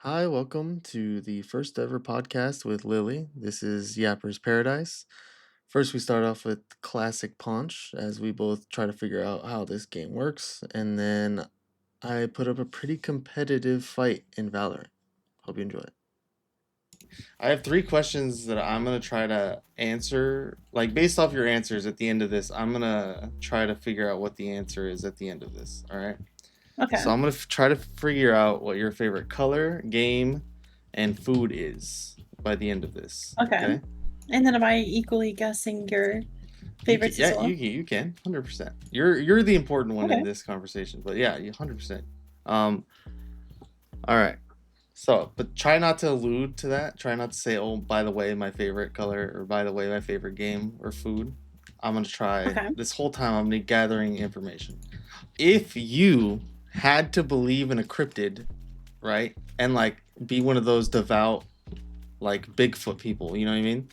Hi, welcome to the first ever podcast with Lilly. This is Yappers Paradise. First, we start off with classic Punch as we both try to figure out how this game works, and then I put up a pretty competitive fight in Valorant. Hope you enjoy it. I have three questions that I'm gonna try to answer. Like based off your answers at the end of this, I'm gonna try to figure out what the answer is at the end of this. All right. Okay. So I'm gonna try to figure out what your favorite color, game, and food is by the end of this. Okay. Okay. And then am I equally guessing your You can, favorites as yeah, well? you can 100%. You're the important one in Okay. this conversation, but yeah, you 100%. Um. All right. So, but try not to allude to that. Try not to say, "Oh, by the way, my favorite color," or "By the way, my favorite game or food." I'm gonna try Okay. this whole time. I'm gonna be gathering information. If you had to believe in a cryptid, right, and like be one of those devout, like Bigfoot people, you know what I mean?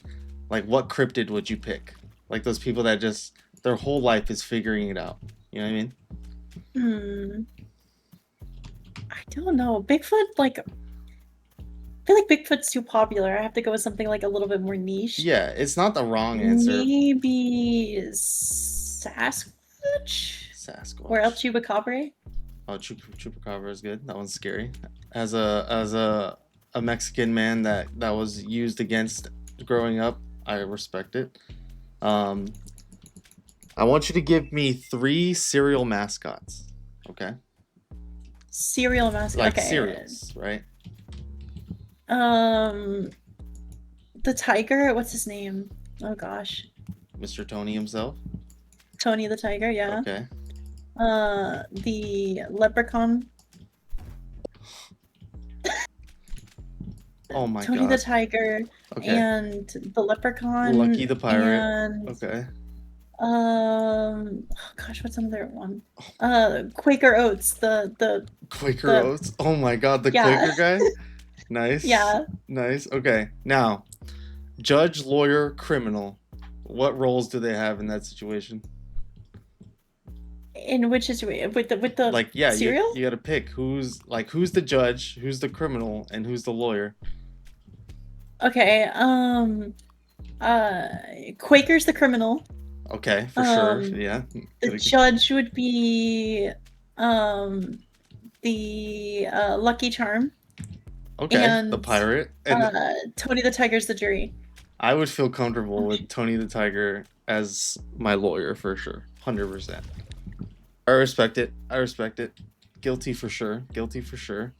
Like, what cryptid would you pick? Like those people that just their whole life is figuring it out. You know what I mean? Hmm. I don't know. Bigfoot, I feel like Bigfoot's too popular. I have to go with something like a little bit more niche. Yeah, it's not the wrong answer. Maybe Sasquatch or El Sasquatch. Chupacabra. Oh, Chupacabra is good. That one's scary. As a Mexican man that was used against growing up, I respect it. Um, I want you to give me three cereal mascots. Okay, Cereal mascot. like Okay. cereals, right? Um, the tiger. What's his name? Oh gosh, Mr. Tony himself. Tony the tiger. Yeah. Okay. The leprechaun. Oh my Tony the God. Tiger Okay. and the Lucky Leprechaun the pirate. and Okay. oh gosh, what's another one? Quaker Oats, Quaker the Oats. Oh my God, the yeah, Quaker guy. Nice. yeah. Nice. Okay. Now, judge, lawyer, criminal. What roles do they have in that situation? In which is with the Like, yeah, cereal? you got to pick who's the judge, who's the criminal, and who's the lawyer. Okay, uh Quaker's the criminal. Okay, for sure. Um Yeah. the judge would be um the Lucky Charm Okay, the and pirate. And Tony the Tiger's the jury. I would feel comfortable with Tony the Tiger as my lawyer for sure. 100%. I respect it. I respect it. Guilty for sure. Guilty for sure.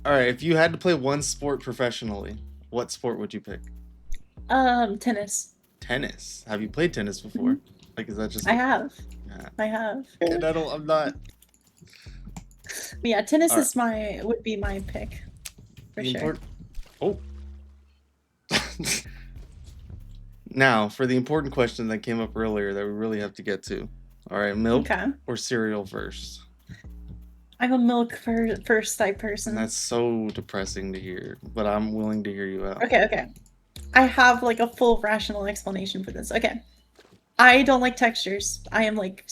All right, if you had to play one sport professionally, what sport would you pick? Tennis. Tennis. Have you played tennis before? Mhm. Like, is that just? I have. Yeah. I have. And I don't. I'm not. But yeah, tennis All right. is would be my pick for The sure. important. Oh. Now, for the important question that came up earlier that we really have to get to. All right, milk Okay. or cereal first? I'm a milk first type And person. that's so depressing to hear, but I'm willing to hear you out. Okay. I have like a full rational explanation for this. Okay. I don't like textures. I am like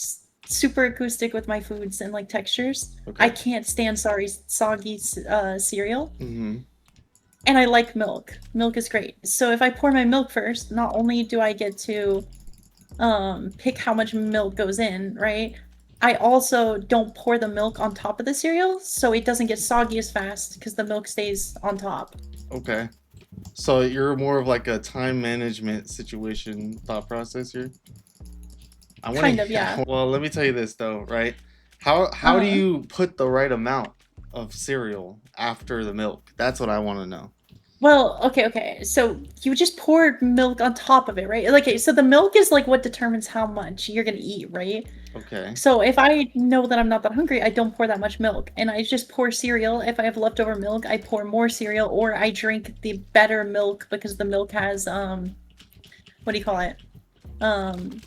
super acoustic with my foods and like textures. Okay. I can't stand soggy cereal. Mm-hmm. And I like milk. Milk is great. So if I pour my milk first, not only do I get to pick how much milk goes in, right? I also don't pour the milk on top of the cereal, so it doesn't get soggy as fast because the milk stays on top. Okay. So you're more of like a time management situation thought process here. I want Kind to. of, yeah. Well, let me tell you this though, right? How do Uh, you put the right amount of cereal after the milk? That's what I want to know. well, okay. So you just pour milk on top of it, right? Like, so the milk is like what determines how much you're gonna eat, right? Okay. So if I know that I'm not that hungry, I don't pour that much milk, and I just pour cereal. If I have leftover milk, I pour more cereal, or I drink the better milk because the milk has what do you call it? Um,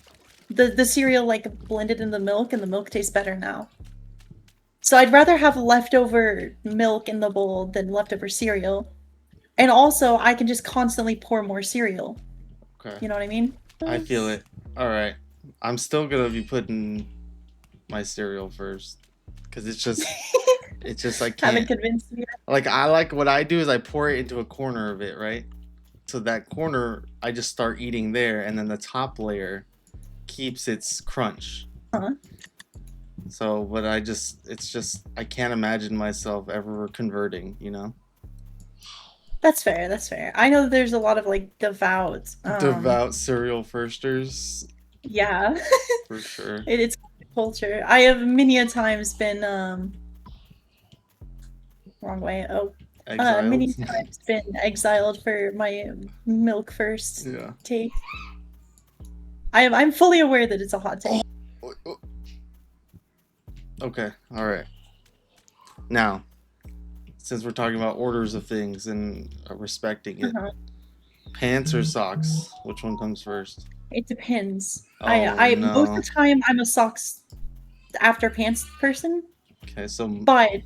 the cereal like blended in the milk, and the milk tastes better now. So I'd rather have leftover milk in the bowl than leftover cereal. And also, I can just constantly pour more cereal. Okay. You know what I mean? I feel it. All right. I'm still gonna be putting my cereal first because it's just I Haven't can't. convinced me yet. Like I like what I do is I pour it into a corner of it, right? So that corner I just start eating there, and then the top layer keeps its crunch. Huh? So, but it's just I can't imagine myself ever converting, you know? That's fair. That's fair. I know there's a lot of like devout. Devout cereal firsters, Yeah, for sure. it's culture. I have many a times been wrong way. Oh, Exiled. many times been exiled for my milk first Yeah. take. I'm fully aware that it's a hot take. Okay, all right. Now, since we're talking about orders of things and respecting it, Uh-huh. pants or socks? Which one comes first? It depends. Oh I most of no. the time I'm a socks after pants person, Okay, so but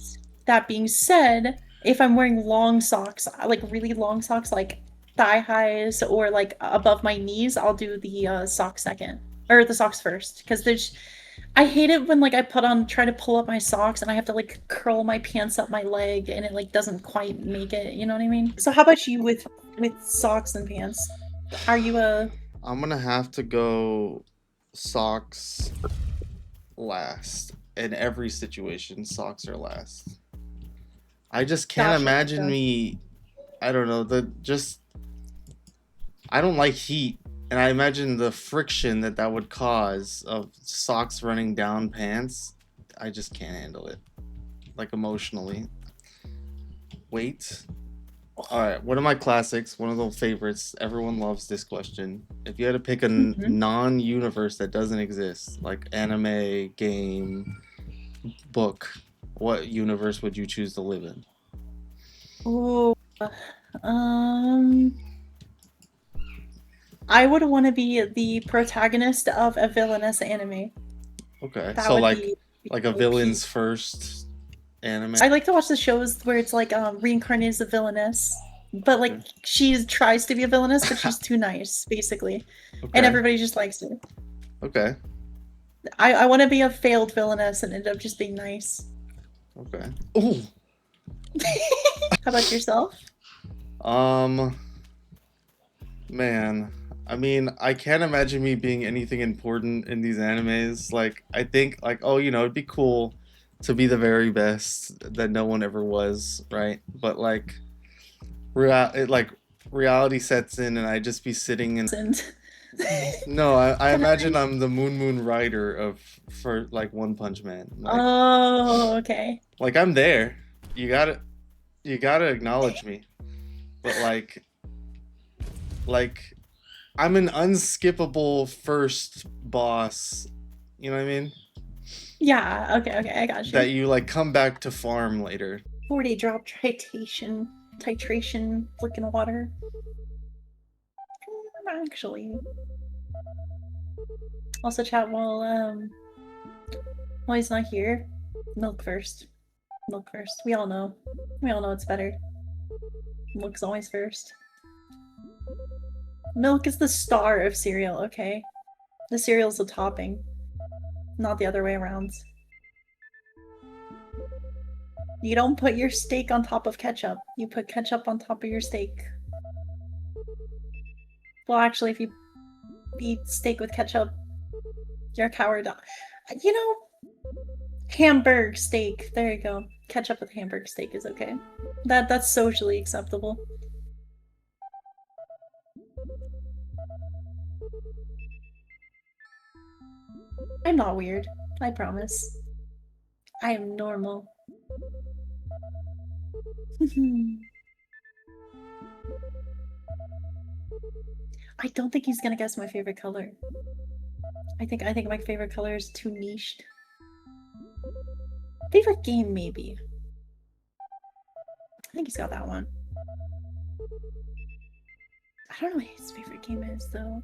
that being said, if I'm wearing long socks, like really long socks, like thigh highs or like above my knees, I'll do the socks second or the socks first because there's I hate it when like I try to pull up my socks and I have to like curl my pants up my leg and it like doesn't quite make it, you know what I mean? So how about you with socks and pants? Are you a I'm gonna have to go socks last. In every situation, socks are last. I just can't gotcha, imagine gotcha. me. I don't know. I don't like heat, and I imagine the friction that would cause of socks running down pants. I just can't handle it, like emotionally. Wait. All right, one of my classics, one of the favorites. Everyone loves this question. If you had to pick a Mhm. non-universe that doesn't exist, like anime, game, book, what universe would you choose to live in? Ooh, um, I would want to be the protagonist of a villainous anime. Okay, That so would be like a OP. villain's first anime. I like to watch the shows where it's like reincarnated as a villainess, but like Okay. she tries to be a villainess, but she's too nice, basically, and Okay. everybody just likes it. Okay. I want to be a failed villainess and end up just being nice. Okay. Ooh. How about yourself? Um. Man. I mean, I can't imagine me being anything important in these animes. Like, I think, like, oh, it'd be cool to be the very best that no one ever was, right? But like, like reality sets in, and I just be sitting and And no, I can imagine I? I'm the Moon Rider of for like One Punch Man. Oh, okay. Like I'm there. You gotta you gotta acknowledge me. But like I'm an unskippable first boss. You know what I mean? Yeah. Okay. Okay. I got you. That you like come back to farm later. 40 drop titration, flick in water. Actually, also chat while he's not here. Milk first. Milk first. We all know. We all know it's better. Milk's always first. Milk is the star of cereal, okay? The cereal's the topping, not the other way around. You don't put your steak on top of ketchup. You put ketchup on top of your steak. Well, actually, if you eat steak with ketchup, you're a coward. You know, hamburg steak. There you go. Ketchup with hamburg steak is okay. That's socially acceptable. I'm not weird. I promise. I am normal. I don't think he's gonna guess my favorite color. I think my favorite color is too niched. Favorite game, maybe. I think he's got that one. I don't know what his favorite game is though.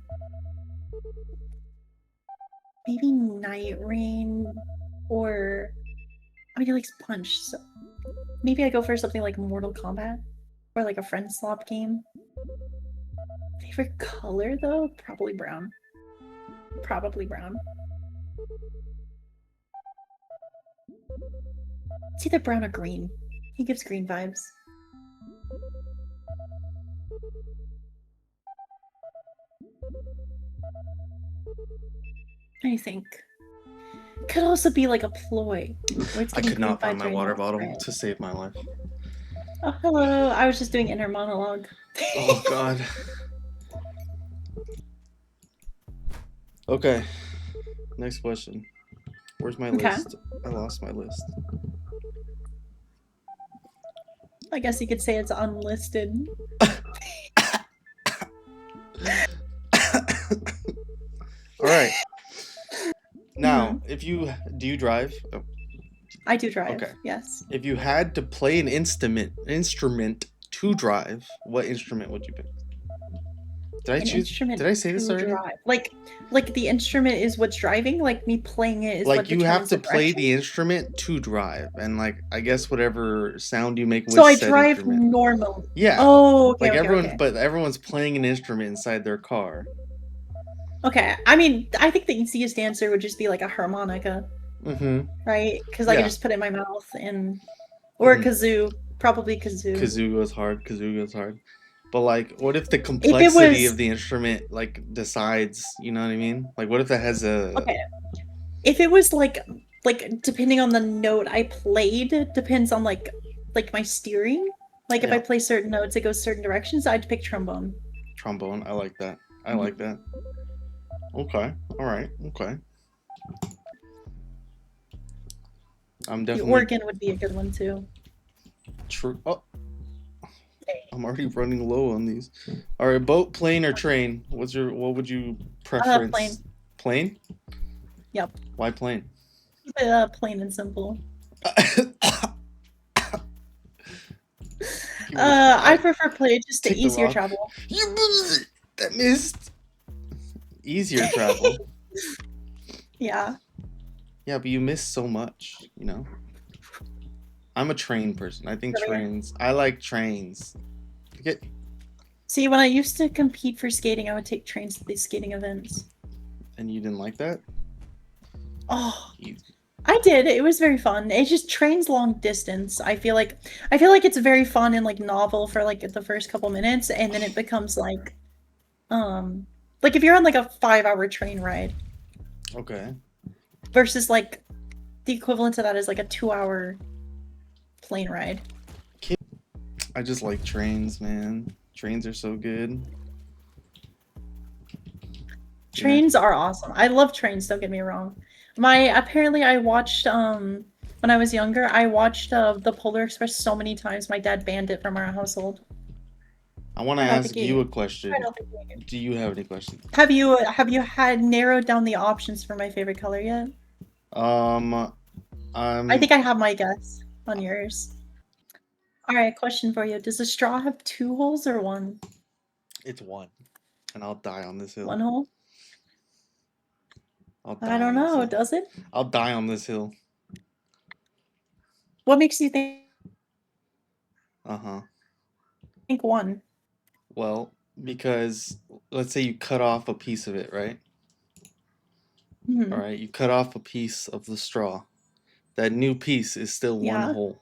Maybe Night Rain, or I mean he likes Punch, so maybe I go for something like Mortal Kombat or like a friend swap game. Favorite color though? Probably brown. Probably brown. It's either brown or green. He gives green vibes. I think. Could also be like a ploy, where it's I giving could green not find vibes my right water now. bottle Right. to save my life. Oh, hello. I was just doing inner monologue. Oh God. Okay. Next question. Where's my Okay. list? I lost my list. I guess you could say it's unlisted. All right. Now, Mhm. if you do you drive? Oh, I do drive. okay. Yes. If you had to play an instrument to drive, what instrument would you pick? Did I An choose? instrument Did I say this to already? drive. Like the instrument is what's driving. Like me playing it is what Like you have determines to the play direction. the instrument to drive, and like I guess whatever sound you make So with I said drive instrument. normally. Yeah, Oh, okay, like okay, everyone, okay. but everyone's playing an instrument inside their car. Okay. I mean, I think the easiest answer would just be like a harmonica, Mm-hmm. right? Because I could Yeah. just put it in my mouth and or a Mm-hmm. kazoo. Probably kazoo. Kazoo goes hard. Kazoo goes hard. But like, what if the If it complexity of was the instrument like decides? You know what I mean? Like, what if that has a okay, if it was like depending on the note I played, depends on like my steering. Like if I yeah play certain notes, it goes certain directions. I'd pick trombone. trombone? I like that. I like Mhm. that. Okay. All right. Okay. I'm The definitely organ would be a good one too. true. Oh, I'm already running low on these. All right, boat, plane, or train? What would you preference? Plane. Plane? Yep. Why plane? Keep it plain and simple. Give me the I prefer plane, just the take the easier rock. travel. That missed. Easier travel. Yeah. Yeah, but you miss so much, you know? I'm a train person. I think Really. trains. I like trains. Get See, when I used to compete for skating, I would take trains to these skating events. and you didn't like that? Oh, You, I did. It was very fun. It just trains long distance. I feel like it's very fun and like novel for like the first couple minutes, and then it becomes um like if you're on like a 5 hour train ride okay. versus like the equivalent to that is like a 2 hour plane ride. I just like trains, man. Trains are so good. You know. Trains are awesome. I love trains, don't get me wrong. My apparently I watched when I was younger, I watched the Polar Express so many times my dad banned it from our household. I want to I don't think ask you he a I question. don't think he Do you have any questions? have you had narrowed down the options for my favorite color yet? Um, I I'm. think I have my guess on yours. All right, question for you. Does a straw have two holes or one? It's one, and I'll die on this hill. One hole? I'll I die don't on this know. hill. Does it? I'll die on this hill. What makes you Uh huh. think one? Well, because let's say you cut off a piece of it, right? All Hmm. right, you cut off a piece of the straw. That new piece is still one Yeah. hole.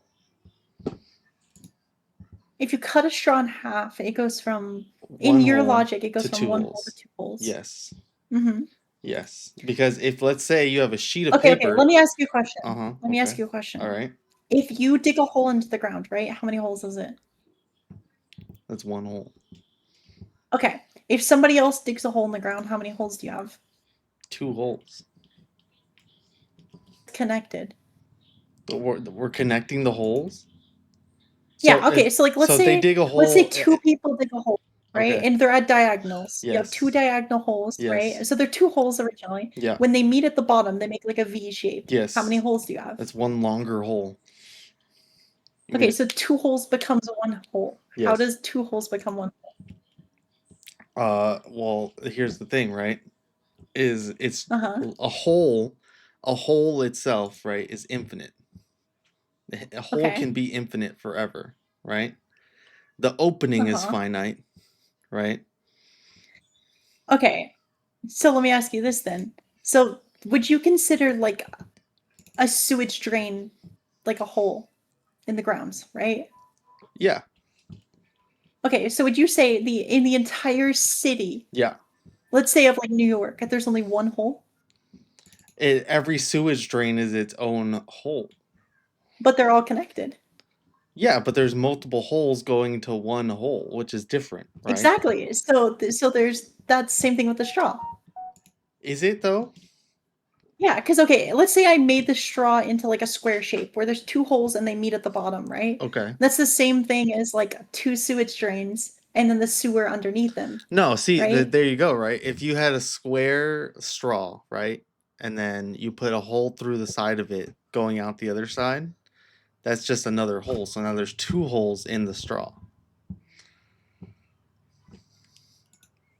If you cut a straw in half, it goes from, in One your hole logic, it to goes from two one hole to holes. two holes. Yes. Hmm. Yes. Because if let's say you have a sheet of Okay, let paper. me ask you a question. Uh-huh. Let me ask Okay. you a All question. right. If you dig a hole into the ground, right? How many holes is it? That's one hole. Okay. If somebody else digs a hole in the ground, how many holes do you have? Two holes. Connected. But we're connecting the holes. Yeah, So okay. So like if they dig a let's say hole, two people dig a hole, right? okay. And they're at diagonals. You have two Yes. diagonal holes, Yes. right? So they're two holes originally. Yeah. When they meet at the bottom, they make like a V shape. How many Yes. holes do you have? That's one longer hole. You Okay, mean so two holes becomes one hole. How yes. does two holes become one Well, here's the thing, right? Is it's hole? Uh-huh. a hole itself, right, is infinite. A hole Okay. can be infinite forever, right? The opening is Uh-huh. finite, right? Okay. So let me ask you this then. So would you consider like a sewage drain like a hole in the grounds, right? Yeah. Okay, so would you say the in the entire city, Yeah. let's say of like New York, there's only one hole, Every sewage drain is its own hole. but they're all connected? Yeah, but there's multiple holes going to one hole, which is different, right? Exactly. So there's that same thing with the straw. Is it though? Yeah, because okay, let's say I made the straw into like a square shape where there's two holes and they meet at the bottom, right? Okay. That's the same thing as like two sewage drains and then the sewer underneath them, No, see, right? there you go, right? If you had a square straw, right? And then you put a hole through the side of it going out the other side, that's just another hole. So now there's two holes in the straw.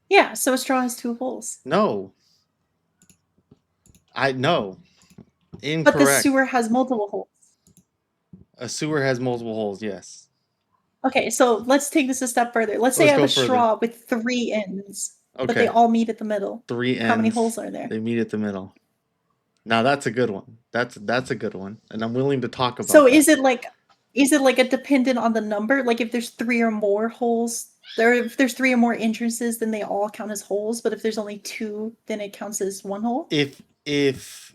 Yeah, so a straw has two holes. No. I no. But the Incorrect. sewer has multiple holes. A sewer has multiple holes, yes. Okay, so let's take this a step further. Let's say Let's I have go a further. straw with three ends, but they Okay. all meet at the middle. Three How many ends. holes are there? They meet at the middle. Now that's a good one. That's a good one. And I'm willing to talk So about that. is it like a dependent on the number? Like if there's three or more holes, if there's three or more entrances, then they all count as holes. But if there's only two, then it counts as one hole. If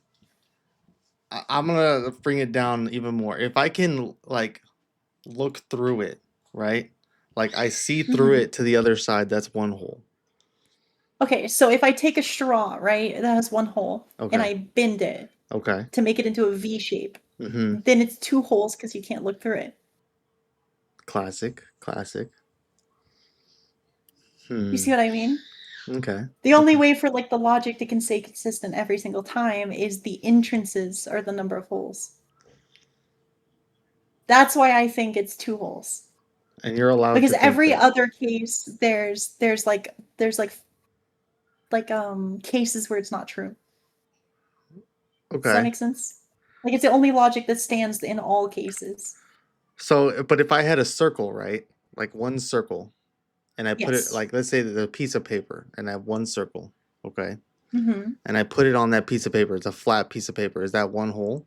I'm gonna bring it down even more. If I can like look through it, right? Like I see through Hmm. it to the other side, that's one hole. Okay, so if I take a straw, right, that has one hole, and Okay. I bend it Okay. to make it into a V shape, Mm-hmm. then it's two holes because you can't look through it. Classic. Classic. You see Hmm. what I mean? Okay. The only Okay. way for like the logic to can stay consistent every single time is the entrances are the number of holes. That's why I think it's two holes. And you're allowed Because to think every that. other case there's like cases where it's not true. Does that Okay. make sense? Like it's the only logic that stands in all cases. So, but if I had a circle, right? Like one circle, and I put it Yes. like let's say the piece of paper, and I have one circle, okay? Hmm. And I put it on that piece of paper. It's a flat piece of paper. Is that one hole?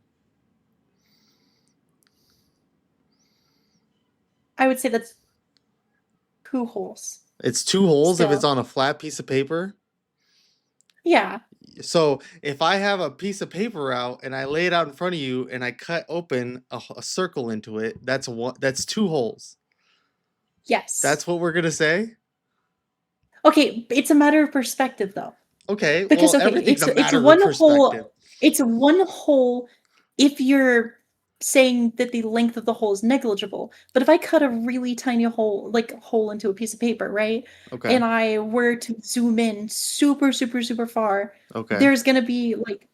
I would say that's two holes It's two holes if it's still. on a flat piece of paper. Yeah. So if I have a piece of paper out and I lay it out in front of you and I cut open a circle into it, that's one. That's two holes. Yes. That's what we're gonna say. Okay, it's a matter of perspective though. Okay. Because Well, okay, everything's a it's matter of one perspective. hole. It's one hole if you're saying that the length of the hole is negligible. But if I cut a really tiny hole, like hole into a piece of paper, right? Okay. And I were to zoom in super, super, super far, Okay. there's gonna be like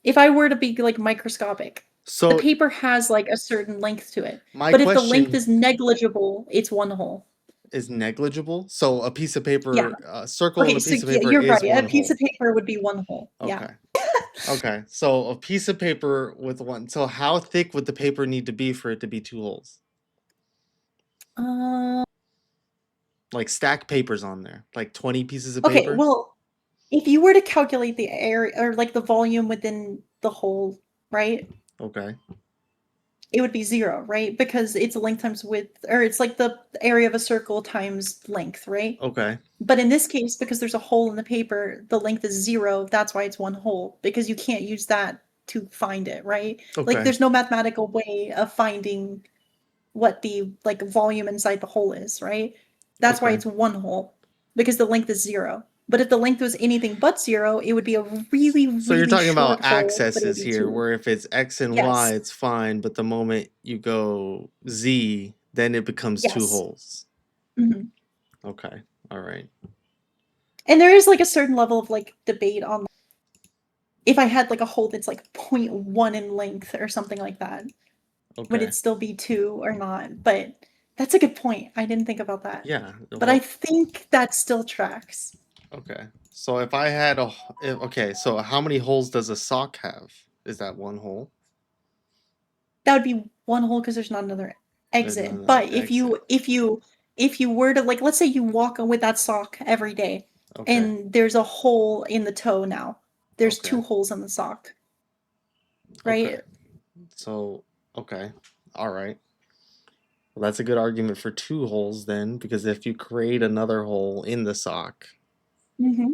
if I were to be like microscopic, the So paper has like a certain length to it. my But if the length question is negligible, it's one hole. is negligible. So a piece of Yeah. paper, a circle on Okay, a so piece of yeah, paper you're right. is A one piece of hole. paper would be one hole. Yeah. Okay. Okay. So a piece of paper with one. So how thick would the paper need to be for it to be two holes? Um, Like stack papers on there, like 20 pieces of okay, paper. well, if you were to calculate the area or like the volume within the hole, right? Okay. It would be zero, right? Because it's length times width, or it's like the area of a circle times length, right? Okay. But in this case, because there's a hole in the paper, the length is zero. That's why it's one hole, because you can't use that to find it, right? Like Okay. there's no mathematical way of finding what the like volume inside the hole is, right? That's why Okay. it's one hole because the length is zero. But if the length was anything but zero, it would be a really, So you're really talking short about hole, but it would accesses be here, two. where if it's X and Y, Yes. it's fine, but the moment you go Z, then it becomes two Yes. holes. Hmm. Okay. All right. And there is like a certain level of like debate on if I had like a hole that's like zero point 0.1 in length or something like that, would Okay. it still be two or not? But that's a good point. I didn't think about that. Yeah. But I Well, think that still tracks. okay. So if I had okay, so how many holes does a sock have? Is that one hole? That would be one hole because there's not another There's not exit. another But if exit. you if you if you were to like let's say you walk with that sock every day Okay. and there's a hole in the toe now. There's Okay. 2 holes in the sock, Okay. right? So, okay. All right. Well, that's a good argument for two holes then, because if you create another hole in the sock, Mhm.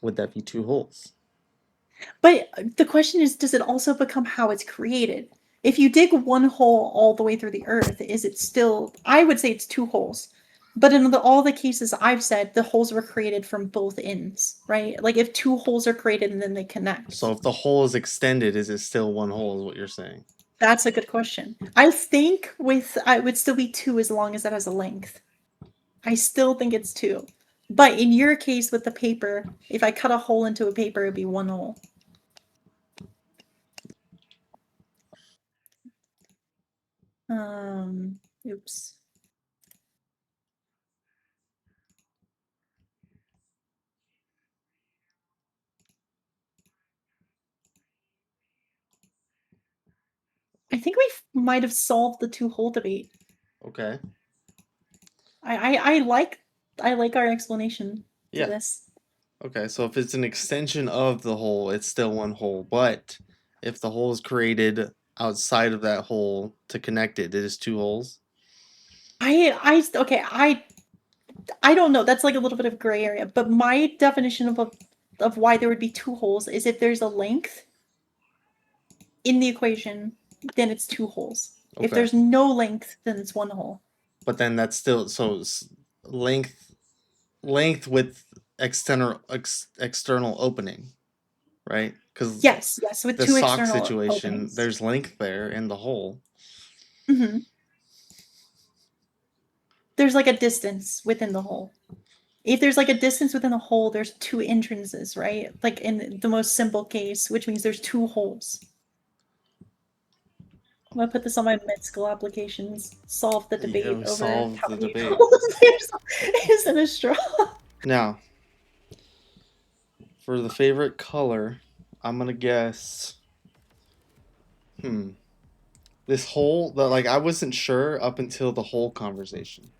would that be two holes? But the question is, does it also become how it's created? If you dig 1 hole all the way through the earth, is it still I would say it's 2 holes. But in all the cases I've said, the holes were created from both ends, right? Like, if 2 holes are created and then they So connect. if the hole is extended, is it still one hole, is what you're saying? That's a good question. I think I would still be 2 as long as that has a length. I still think it's 2. But in your case with the paper, if I cut a hole into a paper, it'd be 1 hole. Oops. I think we might have solved the 2 hole debate. Okay. I I like our explanation to Yeah. this. Okay. So if it's an extension of the hole, it's still one hole. But if the hole is created outside of that hole to connect it, it is two holes. Okay, I don't know. That's like a little bit of gray area, but my definition of why there would be 2 holes is if there's a length in the equation, then it's 2 holes. If Okay. there's no length, then it's 1 hole. But then that's still so length with external opening, right? Because Yes, yes, with the 2 sock external situation, openings. there's length there in the hole. Mhm. There's like a distance within the hole. If there's like a distance within the hole, there's 2 entrances, right? Like in the most simple case, which means there's 2 holes. I'm gonna put this on my med school applications. Solve the Yeah, debate we over solved how the many debate. holes is in a straw. Now, for the favorite color, I'm gonna guess. Hmm. This whole the like I wasn't sure up until the whole conversation.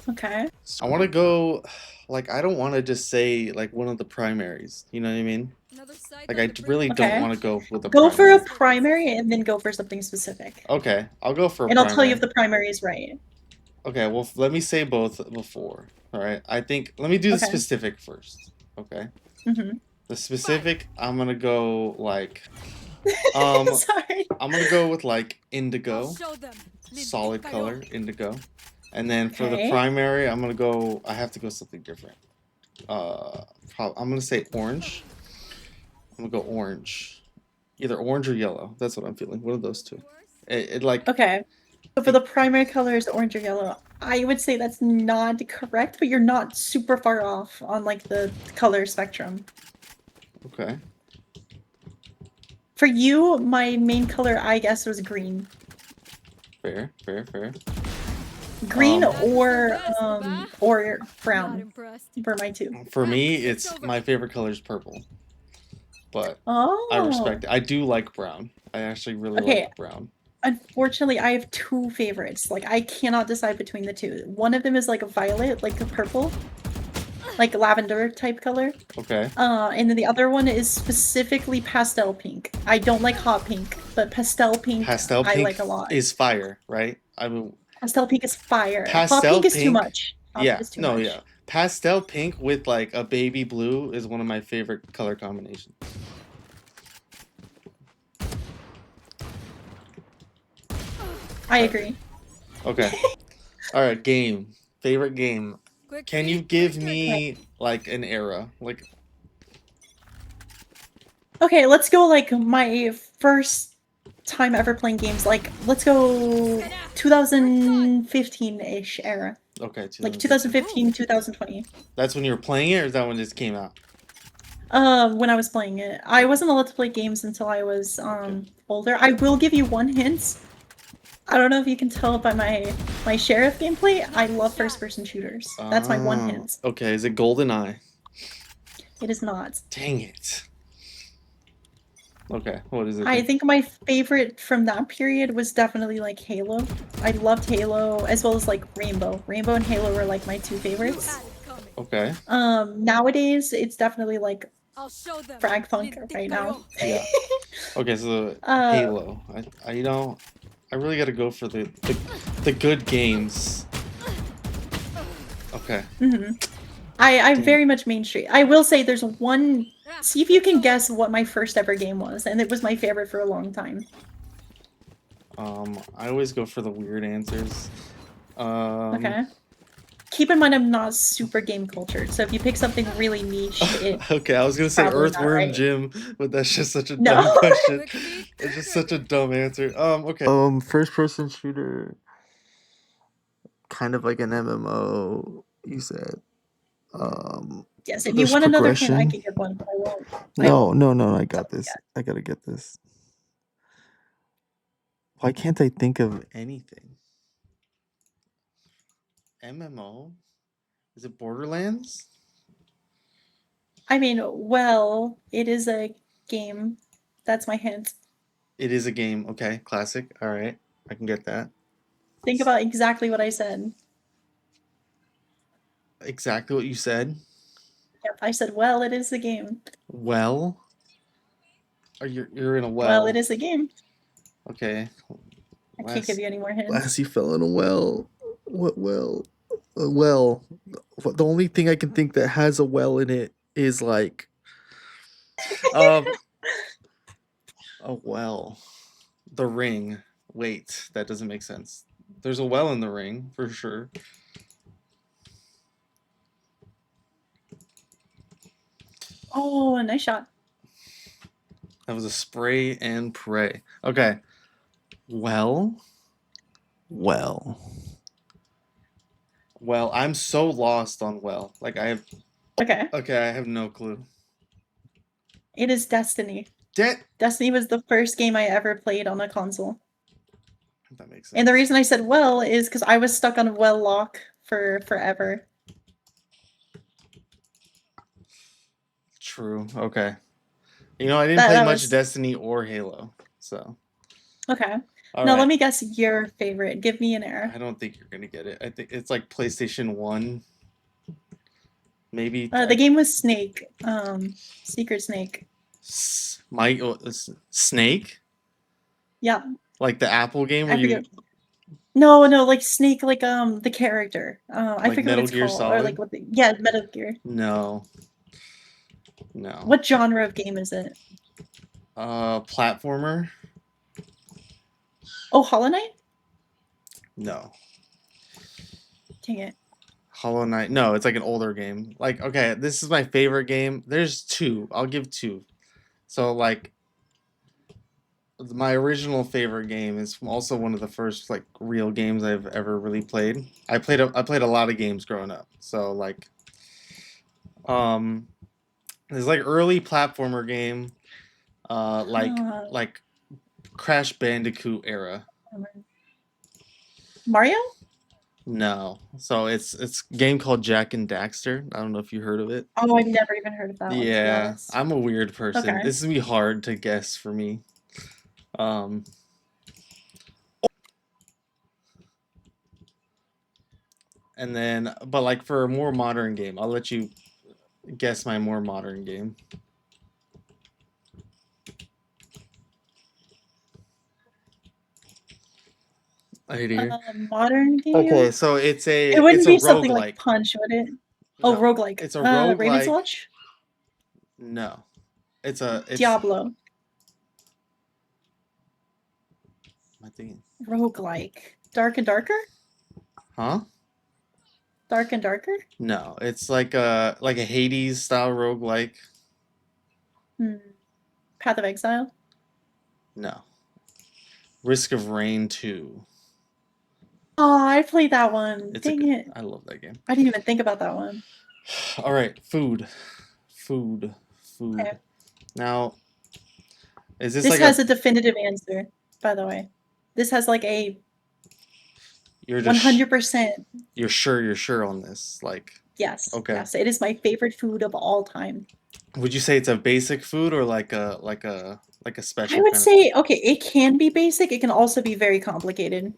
Okay. I want to go like I don't want to just say like one of the primaries. You know what I mean? Like I really don't Okay. want to go with a Go for a primary. primary and then go for something specific. Okay, I'll go for a And I'll tell you if primary. the primary is right. Okay, well let me say both before. All right. I think let me do the Okay. specific first. Okay. Mhm. The specific I'm going to go like um Sorry. I'm going to go with like indigo. Solid color, indigo. And then for the Okay. primary, I'm gonna go. I have to go something different. I'm gonna say orange. I'm gonna go orange, either orange or yellow. That's what I'm feeling. One of those two. It like Okay. So for it, the primary color is orange or yellow. I would say that's not correct, but you're not super far off on like the color spectrum. okay. For you, my main color, I guess, was green. Fair, fair, fair. Green or Not brown impressed. were my 2. For Well, me, it's it's over. my favorite color is purple, but I Oh. respect it. I do like brown. I actually really Okay, like brown. unfortunately, I have 2 favorites. Like, I cannot decide between the 2. One of them is like a violet, like a purple, like lavender type color. Okay. And then the other one is specifically pastel pink. I don't like hot pink, but pastel pink Pastel I pink like a lot. is fire, right? I mean, Pastel pink is fire. Hot pastel pink is too pink. much. Hot pink Yeah, is too no, yeah. much. Pastel pink with like a baby blue is one of my favorite color combinations. I Alright. agree. Okay. Alright, game. Favorite game. Quick Can feet, you give quick trigger. me like an era? Like Okay, let's go like my first time ever playing games. Like, let's go 2015-ish era. okay, Like 2015. 2015, 2020. That's when you were playing it or is that when it just came out? When I was playing it. I wasn't allowed to play games until I was Okay. older. I will give you one hint. I don't know if you can tell by my sheriff gameplay. I love first person shooters. That's my one Oh, hint. okay. Is it GoldenEye? It is not. Dang it. Okay, what is it I then? think my favorite from that period was definitely like Halo. I loved Halo as well as like Rainbow. Rainbow and Halo were like my 2 You favorites. had it coming. Okay. Nowadays it's definitely like I'll show them. frag punk right now. Yeah. Okay, so uh, Halo. I really gotta go for the good games. Okay. I'm Dang. very much mainstream. I will say there's one. See if you can guess what my first ever game was, and it was my favorite for a long time. I always go for the weird answers. Um, Okay. Keep in mind I'm not super game cultured, so if you pick something really niche, it okay, I was gonna say probably not Earthworm right. Jim, but that's just such a No. dumb question. It's just such a dumb answer. Okay. First person shooter, kind of like an MMO, you said. Yes, if you There's want another hint, I progression. could give one, but I won't. I No, won't no, no, I tell got you this. yet. I gotta get this. Why can't I think of anything? MMO? Is it Borderlands? I mean, well, it is a game. That's my hint. It is a game. Okay, classic. All right, I can get that. Think about exactly what I said. Exactly what you said. Yep, I said, well, it is a game. Well, you're in a Well, it well. is a game. Okay. I can't give you any more hints. Last you fell in a well. What well? A well. The only thing I can think that has a well in it is like um a well. The ring. Wait, that doesn't make sense. There's a well in the ring for sure. Oh, a nice shot. That was a spray and pray. Okay. Well, well. Well, I'm so lost on well. Like I have Okay. okay, I have no clue. It is Destiny. That Destiny was the first game I ever played on a console. makes And the sense. reason I said well is because I was stuck on well lock for forever. True. Okay. You know, I didn't That play that much was Destiny or Halo, so okay. all Now let right. me guess your favorite. Give me an I air. don't think you're gonna get it. I think it's like PlayStation 1, maybe. The game was Snake. Secret Snake. Snake, Yeah, like the Apple game where I you forget. No, no, like Snake, like the character. I like forget what Metal it's Gear called, or like Solid. what the yeah, Metal Gear. No, no. What genre of game is it? Platformer. Oh, Hollow Knight? No. Dang it. Hollow Knight. No, it's like an older game. Like, okay, this is my favorite game. There's two. I'll give two. So, like, my original favorite game is also one of the first like real games I've ever really played. I played a lot of games growing up. So, like, um, there's like early platformer game, Uh, like Crash Bandicoot era. Mario? No, so it's a game called Jack and Daxter. I don't know if you heard of it. Oh, I've never even heard of that one, to be Yeah, honest. I'm a weird person. Okay. This is gonna be hard to guess for me. Um, and then, but like for a more modern game, I'll let you guess my more modern game. Right here. Modern Okay, game? so It it's wouldn't a be something like roguelike. Punch, would it? Oh, No, roguelike. it's a Raven's roguelike. Watch? No, it's. Diablo. My thing. Roguelike. Dark and Darker? Huh? Dark and Darker? No, it's like a Hades style roguelike. Hmm. Path of Exile? No. Risk of Rain 2. Oh, I played that one. It's a Dang good. it. I love that game. I didn't even think about that one. All right, food. Food. Food. Okay. Now, is this This like has a a definitive answer, by the way. This has like a you're just 100% you're sure on this? Like, yes. okay. Yes, it is my favorite food of all time. Would you say it's a basic food or like a I special would kind say, okay, it can be basic. It can also be very complicated.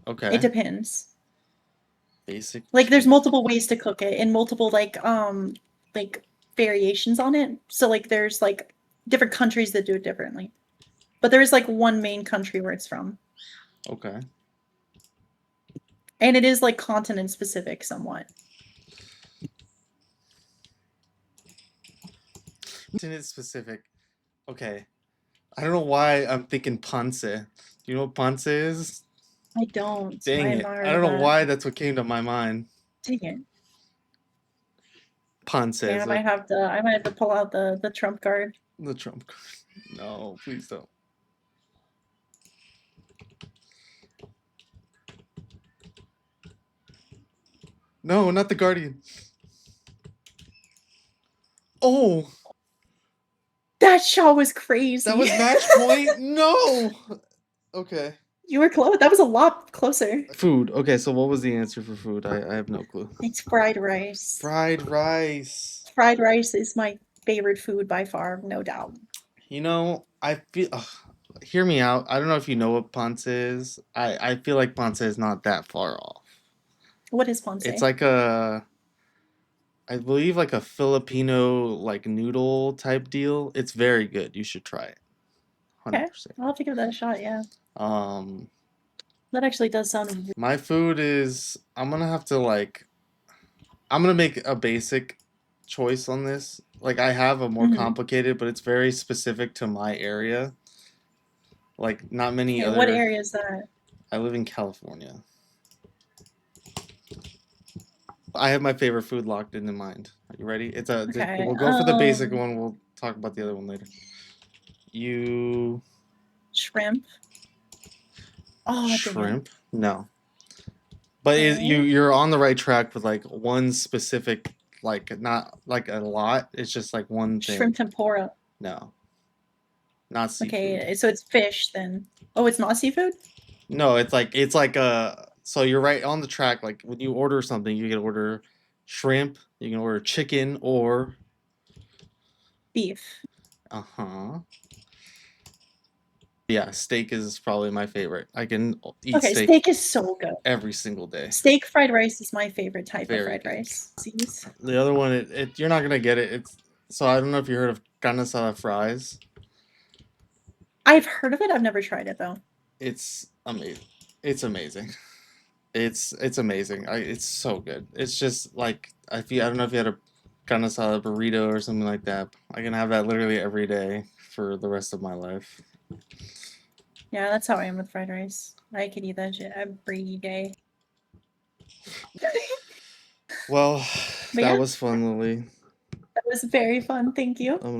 of Okay. It depends. Basic. Like there's multiple ways to cook it and multiple like variations on it. So like there's like different countries that do it differently. But there is like one main country where it's from. Okay. And it is like continent specific somewhat. Continent specific. Okay. I don't know why I'm thinking panse. Do you know what panse is? I don't. I Dang have it. not I heard don't of know that. why that's what came to my mind. Dang it. Panse Yeah, is like I might have to pull out the trump card. the Trump card. No, please don't. No, not the Guardian. Oh, That shot was that crazy. was match point? No. Okay. You were close. That was a lot closer. Food. Okay, so what was the answer for food? I have no clue. It's fried rice. Fried rice. Fried rice is my favorite food by far, no doubt. You know, I feel. Ugh, hear me out. I don't know if you know what Ponce is. I feel like Ponce is not that far off. What is It's ponce? like a, I believe like a Filipino like noodle type deal. It's very good. You should try it. Okay, 100%. I'll have to give that a shot. Yeah, Um, that actually does sound. my food is. I'm gonna have to like. I'm gonna make a basic choice on this. Like I have a more Mm-hmm. complicated, but it's very specific to my area. Like not many Okay, what other. area is that? I live in California. I have my favorite food locked in mind. Are you ready? Okay. We'll go for the basic one. We'll talk about the other one later. You Shrimp. Oh, dang it. shrimp? No. But Okay. you're on the right track with like one specific, like not like a lot. It's just like one thing. Shrimp tempura. No, not seafood. Okay, so it's fish then. Oh, it's not seafood? No, it's like a. So you're right on the track. Like when you order something, you can order shrimp. You can order chicken or Beef. uh-huh. Yeah, steak is probably my favorite. I can eat Okay, steak steak is so good. every single day. Steak fried rice is my favorite type of Very fried good. rice. Seas. The other one, you're not gonna get it. It's so I don't know if you heard of carne asada fries. I've heard of it. I've never tried it though. It's amazing. It's amazing. It's amazing. It's so good. It's just like I don't know if you had a carne asada burrito or something like that. I can have that literally every day for the rest of my life. Yeah, that's how I am with fried rice. I could eat that shit every day. Well, But that yeah, was fun, Lily. that was very fun. Thank you. I'm gonna